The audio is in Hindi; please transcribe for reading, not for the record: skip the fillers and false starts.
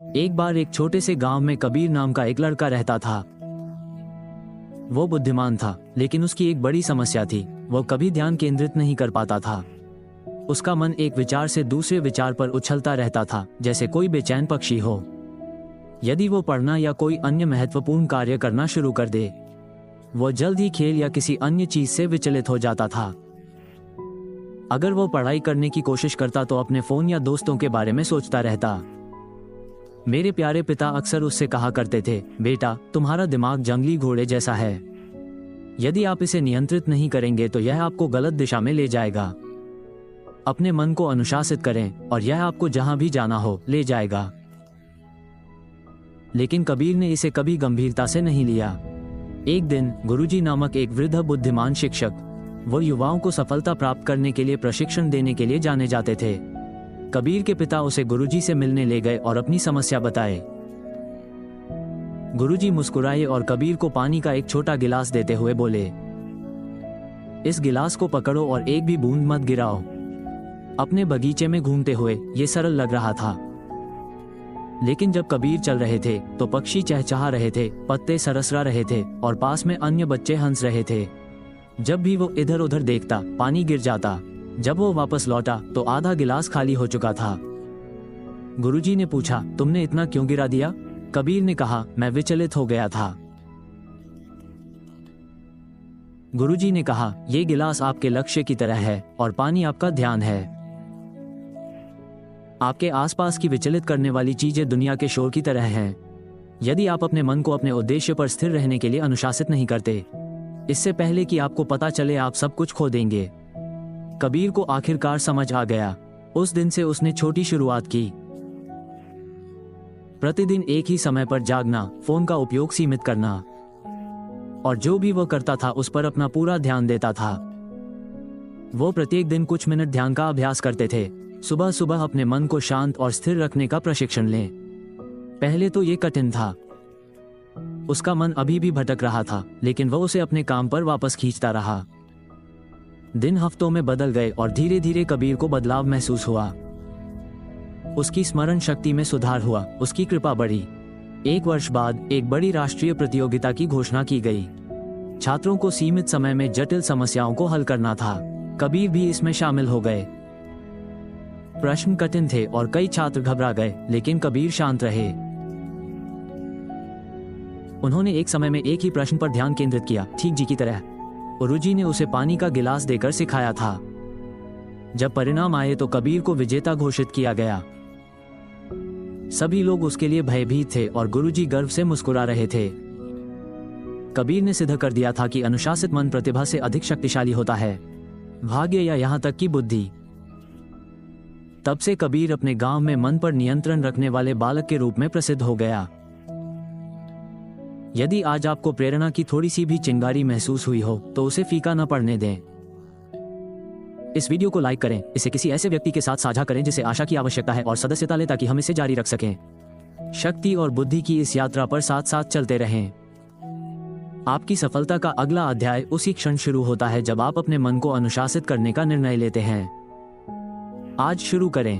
एक बार एक छोटे से गांव में कबीर नाम का एक लड़का रहता था। वो बुद्धिमान था, लेकिन उसकी एक बड़ी समस्या थी, वो कभी ध्यान केंद्रित नहीं कर पाता था। उसका मन एक विचार से दूसरे विचार पर उछलता रहता था, जैसे कोई बेचैन पक्षी हो। यदि वो पढ़ना या कोई अन्य महत्वपूर्ण कार्य करना शुरू कर दे, वो जल्द ही खेल या किसी अन्य चीज से विचलित हो जाता था। अगर वो पढ़ाई करने की कोशिश करता तो अपने फोन या दोस्तों के बारे में सोचता रहता। मेरे प्यारे पिता अक्सर उससे कहा करते थे, बेटा, तुम्हारा दिमाग जंगली घोड़े जैसा है। यदि आप इसे नियंत्रित नहीं करेंगे तो यह आपको गलत दिशा में ले जाएगा। अपने मन को अनुशासित करें और यह आपको जहां भी जाना हो ले जाएगा। लेकिन कबीर ने इसे कभी गंभीरता से नहीं लिया। एक दिन गुरुजी नामक एक वृद्ध बुद्धिमान शिक्षक, वो युवाओं को सफलता प्राप्त करने के लिए प्रशिक्षण देने के लिए जाने जाते थे। कबीर के पिता उसे गुरुजी से मिलने ले गए और अपनी समस्या बताए। गुरुजी मुस्कुराए और कबीर को पानी का एक छोटा गिलास देते हुए बोले, इस गिलास को पकड़ो और एक भी बूंद मत गिराओ। अपने बगीचे में घूमते हुए ये सरल लग रहा था, लेकिन जब कबीर चल रहे थे तो पक्षी चहचहा रहे थे, पत्ते सरसरा रहे थे और पास में अन्य बच्चे हंस रहे थे। जब भी वो इधर उधर देखता, पानी गिर जाता। जब वो वापस लौटा तो आधा गिलास खाली हो चुका था। गुरुजी ने पूछा, तुमने इतना क्यों गिरा दिया? कबीर ने कहा, मैं विचलित हो गया था। गुरुजी ने कहा, यह गिलास आपके लक्ष्य की तरह है और पानी आपका ध्यान है। आपके आसपास की विचलित करने वाली चीजें दुनिया के शोर की तरह हैं। यदि आप अपने मन को अपने उद्देश्य पर स्थिर रहने के लिए अनुशासित नहीं करते, इससे पहले कि आपको पता चले आप सब कुछ खो देंगे। कबीर को आखिरकार समझ आ गया। उस दिन से उसने छोटी शुरुआत की। प्रतिदिन एक ही समय पर जागना, फोन का उपयोग सीमित करना, और जो भी वो करता था उस पर अपना पूरा ध्यान देता था। वो प्रत्येक दिन कुछ मिनट ध्यान का अभ्यास करते थे। सुबह सुबह अपने मन को शांत और स्थिर रखने का प्रशिक्षण लें। पहले तो ये कठिन था। उसका मन अभी भी भटक रहा था, लेकिन वह उसे अपने काम पर वापस खींचता रहा। दिन हफ्तों में बदल गए और धीरे धीरे कबीर को बदलाव महसूस हुआ। उसकी स्मरण शक्ति में सुधार हुआ, उसकी कृपा बढ़ी। एक वर्ष बाद एक बड़ी राष्ट्रीय प्रतियोगिता की घोषणा की गई। छात्रों को सीमित समय में जटिल समस्याओं को हल करना था। कबीर भी इसमें शामिल हो गए। प्रश्न कठिन थे और कई छात्र घबरा गए, लेकिन कबीर शांत रहे। उन्होंने एक समय में एक ही प्रश्न पर ध्यान केंद्रित किया, ठीक जी की तरह। गुरुजी ने उसे पानी का गिलास देकर सिखाया था। जब परिणाम आए तो कबीर को विजेता घोषित किया गया। सभी लोग उसके लिए भयभीत थे और गुरुजी गर्व से मुस्कुरा रहे थे। कबीर ने सिद्ध कर दिया था कि अनुशासित मन प्रतिभा से अधिक शक्तिशाली होता है, भाग्य या यहां तक कि बुद्धि। तब से कबीर अपने गांव में मन पर नियंत्रण रखने वाले बालक के रूप में प्रसिद्ध हो गया। यदि आज आपको प्रेरणा की थोड़ी सी भी चिंगारी महसूस हुई हो तो उसे फीका न पड़ने दें। इस वीडियो को लाइक करें, इसे किसी ऐसे व्यक्ति के साथ साझा करें जिसे आशा की आवश्यकता है और सदस्यता ले, ताकि हम इसे जारी रख सकें। शक्ति और बुद्धि की इस यात्रा पर साथ साथ चलते रहें। आपकी सफलता का अगला अध्याय उसी क्षण शुरू होता है जब आप अपने मन को अनुशासित करने का निर्णय लेते हैं। आज शुरू करें।